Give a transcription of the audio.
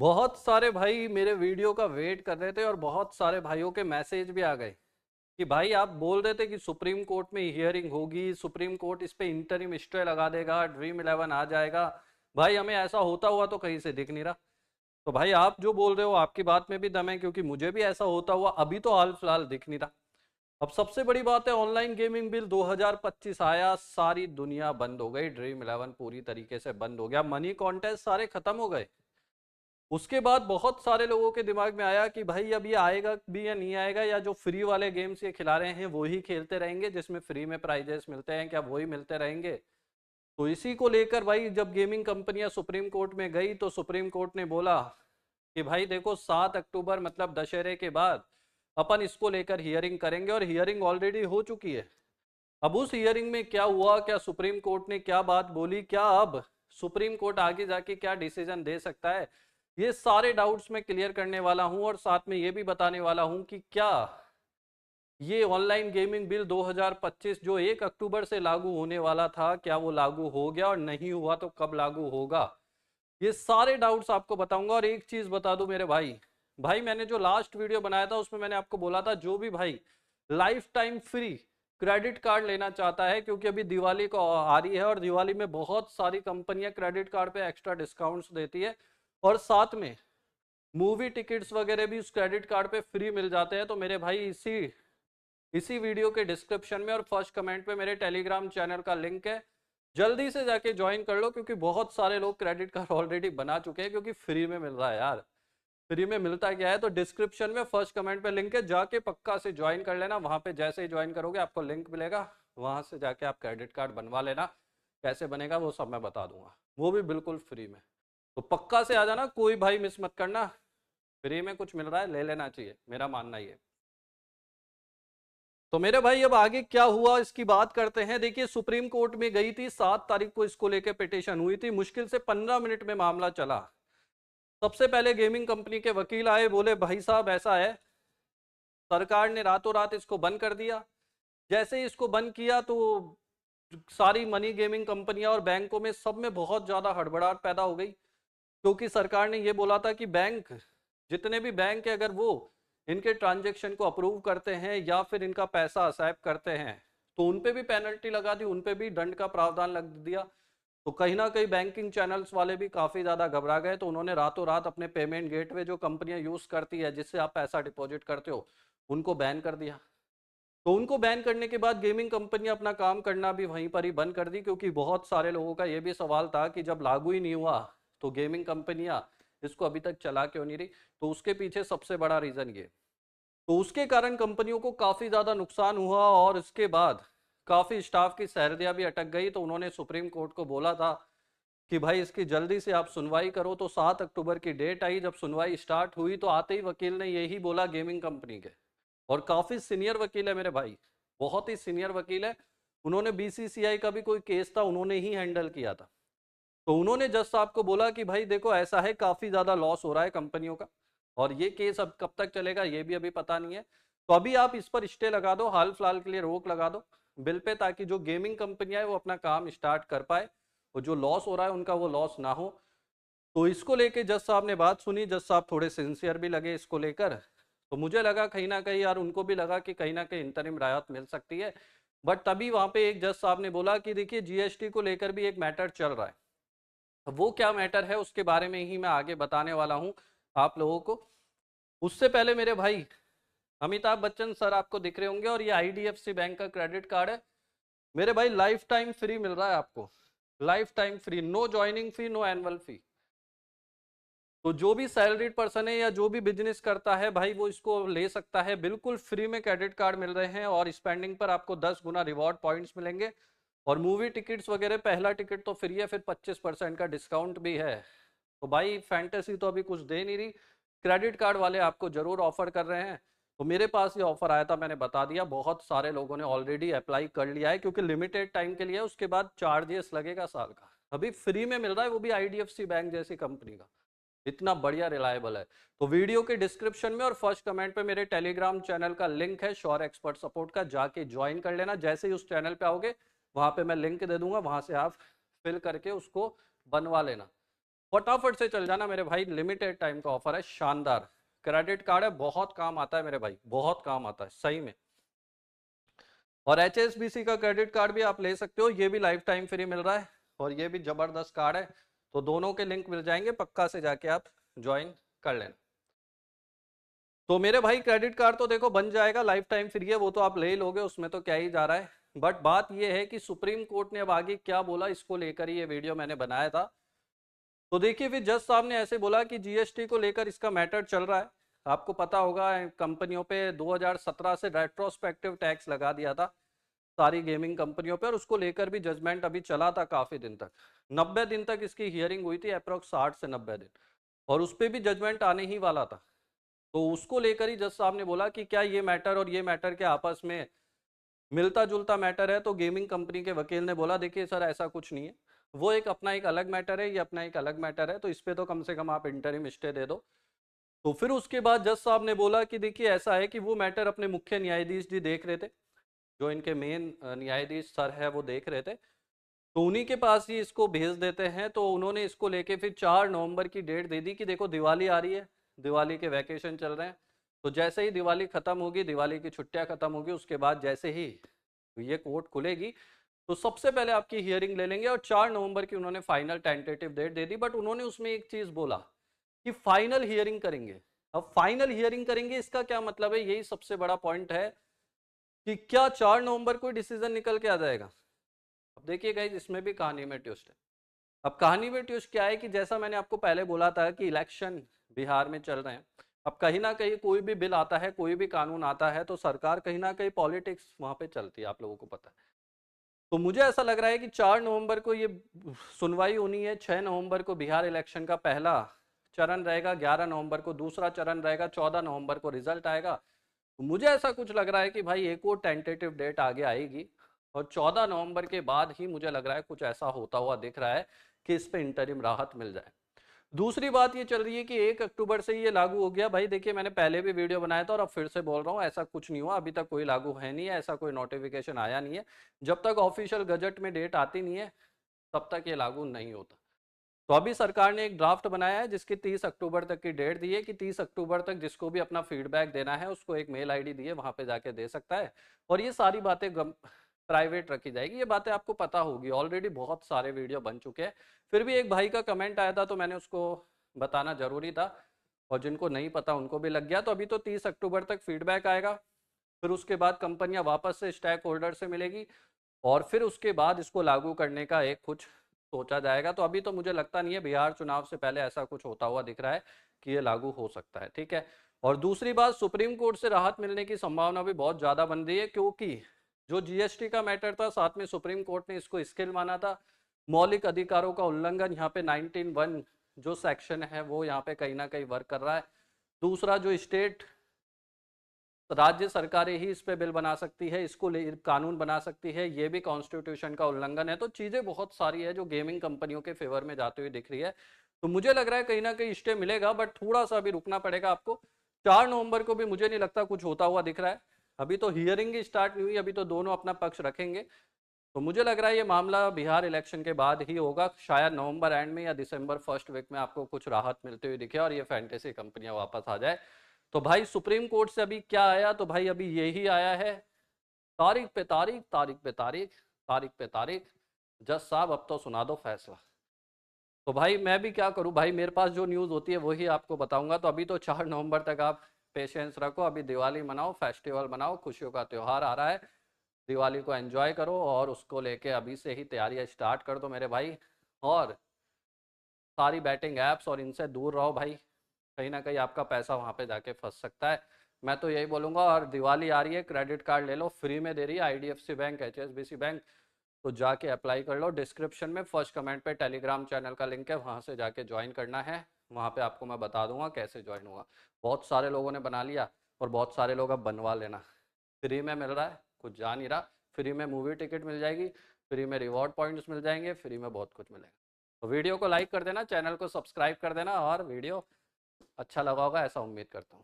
बहुत सारे भाई मेरे वीडियो का वेट कर रहे थे और बहुत सारे भाइयों के मैसेज भी आ गए कि भाई आप बोल रहे थे कि सुप्रीम कोर्ट में हियरिंग होगी, सुप्रीम कोर्ट इस पे इंटरिम स्टे लगा देगा, ड्रीम इलेवन आ जाएगा। भाई हमें ऐसा होता हुआ तो कहीं से दिख नहीं रहा। तो भाई आप जो बोल रहे हो आपकी बात में भी दम है, क्योंकि मुझे भी ऐसा होता हुआ अभी तो हाल फिलहाल दिख नहीं रहा। अब सबसे बड़ी बात है, ऑनलाइन गेमिंग बिल 2025 आया, सारी दुनिया बंद हो गई, ड्रीम इलेवन पूरी तरीके से बंद हो गया, मनी कॉन्टेस्ट सारे खत्म हो गए। उसके बाद बहुत सारे लोगों के दिमाग में आया कि भाई अब ये आएगा भी या नहीं आएगा, या जो फ्री वाले गेम्स ये खिला रहे हैं वो ही खेलते रहेंगे जिसमें फ्री में प्राइजेस मिलते हैं, क्या वही मिलते रहेंगे। तो इसी को लेकर भाई जब गेमिंग कंपनियां सुप्रीम कोर्ट में गई तो सुप्रीम कोर्ट ने बोला कि भाई देखो 7 अक्टूबर मतलब दशहरे के बाद अपन इसको लेकर हियरिंग करेंगे, और हियरिंग ऑलरेडी हो चुकी है। अब उस हियरिंग में क्या हुआ, क्या सुप्रीम कोर्ट ने क्या बात बोली, क्या अब सुप्रीम कोर्ट आगे जाके क्या डिसीजन दे सकता है, ये सारे डाउट्स मैं क्लियर करने वाला हूं। और साथ में ये भी बताने वाला हूं कि क्या ये ऑनलाइन गेमिंग बिल 2025 जो 1 अक्टूबर से लागू होने वाला था, क्या वो लागू हो गया, और नहीं हुआ तो कब लागू होगा, ये सारे डाउट्स आपको बताऊंगा। और एक चीज बता दूं मेरे भाई, भाई मैंने जो लास्ट वीडियो बनाया था उसमें मैंने आपको बोला था जो भी भाई life time free credit card लेना चाहता है, क्योंकि अभी दिवाली को आ रही है और दिवाली में बहुत सारी कंपनियां क्रेडिट कार्ड पे एक्स्ट्रा डिस्काउंट्स देती है, और साथ में मूवी टिकट्स वगैरह भी उस क्रेडिट कार्ड पे फ्री मिल जाते हैं। तो मेरे भाई इसी इसी वीडियो के डिस्क्रिप्शन में और फर्स्ट कमेंट पे मेरे टेलीग्राम चैनल का लिंक है, जल्दी से जाके ज्वाइन कर लो, क्योंकि बहुत सारे लोग क्रेडिट कार्ड ऑलरेडी बना चुके हैं, क्योंकि फ्री में मिल रहा है यार। फ्री में मिलता क्या है, तो डिस्क्रिप्शन में फर्स्ट कमेंट पे लिंक है, जाके पक्का से ज्वाइन कर लेना। वहां पे जैसे ही ज्वाइन करोगे आपको लिंक मिलेगा, वहां से जाके आप क्रेडिट कार्ड बनवा लेना। कैसे बनेगा वो सब मैं बता दूंगा, वो भी बिल्कुल फ्री में। तो पक्का से आ जाना, कोई भाई मिस मत करना। फ्री में कुछ मिल रहा है ले लेना चाहिए, मेरा मानना ये। तो मेरे भाई अब आगे क्या हुआ इसकी बात करते हैं। देखिए सुप्रीम कोर्ट में गई थी, 7 तारीख को इसको लेकर पिटीशन हुई थी, मुश्किल से 15 मिनट में मामला चला। सबसे पहले गेमिंग कंपनी के वकील आए, बोले भाई साहब ऐसा है, सरकार ने रातों रात इसको बंद कर दिया। जैसे ही इसको बंद किया तो सारी मनी गेमिंग कंपनियां और बैंकों में सब में बहुत ज्यादा हड़बड़ाहट पैदा हो गई, क्योंकि सरकार ने ये बोला था कि बैंक, जितने भी बैंक है, अगर वो इनके ट्रांजेक्शन को अप्रूव करते हैं या फिर इनका पैसा असैप करते हैं तो उन पे भी पेनल्टी लगा दी, उन पे भी दंड का प्रावधान लग दिया। तो कहीं ना कहीं बैंकिंग चैनल्स वाले भी काफी ज्यादा घबरा गए, तो उन्होंने रातों रात अपने पेमेंट गेटवे जो कंपनियां यूज करती है जिससे आप पैसा डिपॉजिट करते हो उनको बैन कर दिया। तो उनको बैन करने के बाद गेमिंग कंपनियां अपना काम करना भी वहीं पर ही बंद कर दी, क्योंकि बहुत सारे लोगों का यह भी सवाल था कि जब लागू ही नहीं हुआ तो गेमिंग कंपनियां इसको अभी तक चला क्यों नहीं रही। तो उसके पीछे सबसे बड़ा रीजन ये, तो उसके कारण कंपनियों को काफी ज्यादा नुकसान हुआ, और इसके बाद काफी स्टाफ की सैलरियां भी अटक गई। तो उन्होंने सुप्रीम कोर्ट को बोला था कि भाई इसकी जल्दी से आप सुनवाई करो। तो 7 अक्टूबर की डेट आई, जब सुनवाई स्टार्ट हुई तो आते ही वकील ने यही बोला गेमिंग कंपनी के, और काफी सीनियर वकील है मेरे भाई, बहुत ही सीनियर वकील है। उन्होंने बीसीसीआई का भी कोई केस था उन्होंने ही हैंडल किया था। तो उन्होंने जज साहब को बोला कि भाई देखो ऐसा है, काफी ज्यादा लॉस हो रहा है कंपनियों का, और ये केस अब कब तक चलेगा ये भी अभी पता नहीं है। तो अभी आप इस पर स्टे लगा दो, हाल फिलहाल के लिए रोक लगा दो बिल पे, ताकि जो गेमिंग कंपनियां है वो अपना काम स्टार्ट कर पाए, और जो लॉस हो रहा है उनका वो लॉस ना हो। तो इसको लेके जज साहब ने बात सुनी, जज साहब थोड़े सिंसियर भी लगे इसको लेकर। तो मुझे लगा कहीं ना कहीं यार उनको भी लगा कि कहीं ना कहीं इंतरिम राहत मिल सकती है। बट तभी वहां पे एक जज साहब ने बोला कि देखिए जीएसटी को लेकर भी एक मैटर चल रहा है। अब वो क्या मैटर है उसके बारे में ही मैं आगे बताने वाला हूं आप लोगों को। उससे पहले मेरे भाई अमिताभ बच्चन सर आपको दिख रहे होंगे, और ये आईडीएफसी बैंक का क्रेडिट कार्ड है मेरे भाई, लाइफ टाइम फ्री मिल रहा है आपको, lifetime free, no joining fee, no annual fee. तो जो भी सैलरीड पर्सन है या जो भी बिजनेस करता है भाई वो इसको ले सकता है, बिल्कुल फ्री में क्रेडिट कार्ड मिल रहे हैं, और स्पेंडिंग पर आपको 10 गुना रिवॉर्ड पॉइंट्स मिलेंगे। और मूवी टिकट्स वगैरह, पहला टिकट तो फ्री है, फिर 25% का डिस्काउंट भी है। तो भाई फैंटेसी तो अभी कुछ दे नहीं रही, क्रेडिट कार्ड वाले आपको जरूर ऑफर कर रहे हैं। तो मेरे पास ये ऑफर आया था, मैंने बता दिया, बहुत सारे लोगों ने ऑलरेडी अप्लाई कर लिया है, क्योंकि लिमिटेड टाइम के लिए है, उसके बाद चार्जेस लगेगा साल का। अभी फ्री में मिल रहा है, वो भी आईडीएफसी बैंक जैसी कंपनी का, इतना बढ़िया रिलायबल है। तो वीडियो के डिस्क्रिप्शन में और फर्स्ट कमेंट पे मेरे टेलीग्राम चैनल का लिंक है, श्योर एक्सपर्ट सपोर्ट का, जाके ज्वाइन कर लेना। जैसे ही उस चैनल पे आओगे वहां पे मैं लिंक दे दूंगा, वहां से आप फिल करके उसको बनवा लेना। फटाफट से चल जाना मेरे भाई, लिमिटेड टाइम का ऑफर है, शानदार क्रेडिट कार्ड है, बहुत काम आता है मेरे भाई, बहुत काम आता है सही में। और HSBC का क्रेडिट कार्ड भी आप ले सकते हो, ये भी लाइफ टाइम फ्री मिल रहा है और ये भी जबरदस्त कार्ड है। तो दोनों के लिंक मिल जाएंगे, पक्का से जाके आप ज्वाइन कर लेना। तो मेरे भाई क्रेडिट कार्ड तो देखो बन जाएगा, लाइफ टाइम फ्री है, वो तो आप ले ही लोगे, उसमें तो क्या ही जा रहा है। बट बात ये है कि सुप्रीम कोर्ट ने अब आगे क्या बोला, इसको लेकर ही ये वीडियो मैंने बनाया था। तो देखिए फिर जज साहब ने ऐसे बोला कि GST को लेकर इसका मैटर चल रहा है। आपको पता होगा कंपनियों पे 2017 से रेट्रोस्पेक्टिव टैक्स लगा दिया था सारी गेमिंग कंपनियों पे, और उसको लेकर भी जजमेंट अभी चला था काफी दिन तक, 90 दिन तक इसकी हियरिंग हुई थी, अप्रोक्स 60 से 90 दिन, और उस पर भी जजमेंट आने ही वाला था। तो उसको लेकर ही जज साहब ने बोला कि क्या ये मैटर और ये मैटर के आपस में मिलता जुलता मैटर है। तो गेमिंग कंपनी के वकील ने बोला देखिए सर ऐसा कुछ नहीं है, वो एक अपना एक अलग मैटर है, ये अपना एक अलग मैटर है, तो इस पे तो कम से कम आप इंटरिम स्टे दे दो। तो फिर उसके बाद जज साहब ने बोला कि देखिए ऐसा है कि वो मैटर अपने मुख्य न्यायाधीश जी देख रहे थे, जो इनके मेन न्यायाधीश सर है वो देख रहे थे, तो उन्हीं के पास ही इसको भेज देते हैं। तो उन्होंने इसको लेके फिर 4 नवंबर की डेट दे दी कि देखो दिवाली आ रही है, दिवाली के वैकेशन चल रहे हैं, तो जैसे ही दिवाली खत्म होगी, दिवाली की छुट्टियां खत्म होगी, उसके बाद जैसे ही ये कोर्ट खुलेगी तो सबसे पहले आपकी हियरिंग ले लेंगे। और 4 नवंबर की उन्होंने फाइनल टेंटेटिव डेट दे दी, बट उन्होंने उसमें एक चीज बोला कि फाइनल हियरिंग करेंगे। अब फाइनल हियरिंग करेंगे इसका क्या मतलब है, यही सबसे बड़ा पॉइंट है कि क्या 4 नवंबर को डिसीजन निकल के आ जाएगा। अब देखिए गाइस इसमें भी कहानी में ट्विस्ट है। अब कहानी में ट्विस्ट क्या है कि जैसा मैंने आपको पहले बोला था कि इलेक्शन बिहार में चल रहे हैं, अब कहीं ना कहीं कोई भी बिल आता है, कोई भी कानून आता है, तो सरकार कहीं ना कहीं पॉलिटिक्स वहां पे चलती है, आप लोगों को पता है। तो मुझे ऐसा लग रहा है कि 4 नवंबर को ये सुनवाई होनी है, 6 नवंबर को बिहार इलेक्शन का पहला चरण रहेगा, 11 नवंबर को दूसरा चरण रहेगा, 14 नवंबर को रिजल्ट आएगा। तो मुझे ऐसा कुछ लग रहा है कि भाई एक और टेंटेटिव डेट आगे आएगी और 14 नवंबर के बाद ही मुझे लग रहा है कुछ ऐसा होता हुआ दिख रहा है कि इस पे इंटरिम राहत मिल जाए। दूसरी बात ये चल रही है कि 1 अक्टूबर से ये लागू हो गया। भाई देखिए मैंने पहले भी वीडियो बनाया था और अब फिर से बोल रहा हूँ, ऐसा कुछ नहीं हुआ, अभी तक कोई लागू है नहीं है, ऐसा कोई नोटिफिकेशन आया नहीं है। जब तक ऑफिशियल गजट में डेट आती नहीं है तब तक ये लागू नहीं होता। तो अभी सरकार ने एक ड्राफ्ट बनाया है जिसकी 30 अक्टूबर तक की डेट दी है कि 30 अक्टूबर तक जिसको भी अपना फीडबैक देना है उसको एक मेल आईडी दी है, वहां पे जाके दे सकता है, और ये सारी बातें प्राइवेट रखी जाएगी। ये बातें आपको पता होगी, ऑलरेडी बहुत सारे वीडियो बन चुके हैं। फिर भी एक भाई का कमेंट आया था तो मैंने उसको बताना जरूरी था, और जिनको नहीं पता उनको भी लग गया। तो अभी तो 30 अक्टूबर तक फीडबैक आएगा, फिर उसके बाद कंपनियां वापस से स्टैक होल्डर से मिलेगी, और फिर उसके बाद इसको लागू करने का एक कुछ सोचा जाएगा। तो अभी तो मुझे लगता नहीं है, बिहार चुनाव से पहले ऐसा कुछ होता हुआ दिख रहा है कि ये लागू हो सकता है, ठीक है। और दूसरी बात, सुप्रीम कोर्ट से राहत मिलने की संभावना भी बहुत ज्यादा बन रही है, क्योंकि जो GST का मैटर था साथ में सुप्रीम कोर्ट ने इसको स्किल माना था, मौलिक अधिकारों का उल्लंघन, यहाँ पे 19(1) जो सेक्शन है वो यहाँ पे कहीं ना कहीं वर्क कर रहा है। दूसरा, जो स्टेट राज्य सरकारें ही इस पे बिल बना सकती है, इसको कानून बना सकती है, ये भी कॉन्स्टिट्यूशन का उल्लंघन है। तो चीजें बहुत सारी है जो गेमिंग कंपनियों के फेवर में जाते हुए दिख रही है। तो मुझे लग रहा है कहीं ना कहीं स्टे मिलेगा, बट थोड़ा सा अभी रुकना पड़ेगा आपको। 4 नवंबर को भी मुझे नहीं लगता कुछ होता हुआ दिख रहा है, अभी तो हियरिंग ही स्टार्ट नहीं हुई, अभी तो दोनों अपना पक्ष रखेंगे। तो मुझे लग रहा है ये मामला बिहार इलेक्शन के बाद ही होगा, शायद नवंबर एंड में या दिसंबर फर्स्ट वीक में आपको कुछ राहत मिलते हुए दिखे और ये फैंटेसी कंपनियां वापस आ जाए। तो भाई सुप्रीम कोर्ट से अभी क्या आया, तो भाई अभी यही आया है, तारीख पे तारीख, तारीख पे तारीख, तारीख पे तारीख, जज साहब अब तो सुना दो फैसला। तो भाई मैं भी क्या करूं भाई, मेरे पास जो न्यूज़ होती है वही आपको बताऊंगा। तो अभी तो 4 नवंबर तक आप पेशेंस रखो, अभी दिवाली मनाओ, फेस्टिवल मनाओ, खुशियों का त्यौहार आ रहा है, दिवाली को एंजॉय करो और उसको लेके अभी से ही तैयारियां स्टार्ट कर दो मेरे भाई। और सारी बैटिंग ऐप्स और इनसे दूर रहो भाई, कहीं ना कहीं आपका पैसा वहां पे जाके फंस सकता है। मैं तो यही बोलूंगा। और दिवाली आ रही है, क्रेडिट कार्ड ले लो, फ्री में दे रही है IDFC बैंक, HSBC बैंक, तो जाके अप्लाई कर लो। डिस्क्रिप्शन में फर्स्ट कमेंट पे टेलीग्राम चैनल का लिंक है, वहां से जाके ज्वाइन करना है, वहां पे आपको मैं बता दूंगा कैसे ज्वाइन होगा। बहुत सारे लोगों ने बना लिया और बहुत सारे लोग अब बनवा लेना, फ्री में मिल रहा है, कुछ जा नहीं रहा। फ्री में मूवी टिकट मिल जाएगी, फ्री में रिवॉर्ड पॉइंट्स मिल जाएंगे, फ्री में बहुत कुछ मिलेगा। तो वीडियो को लाइक कर देना, चैनल को सब्सक्राइब कर देना, और वीडियो अच्छा लगा होगा ऐसा उम्मीद करता हूँ।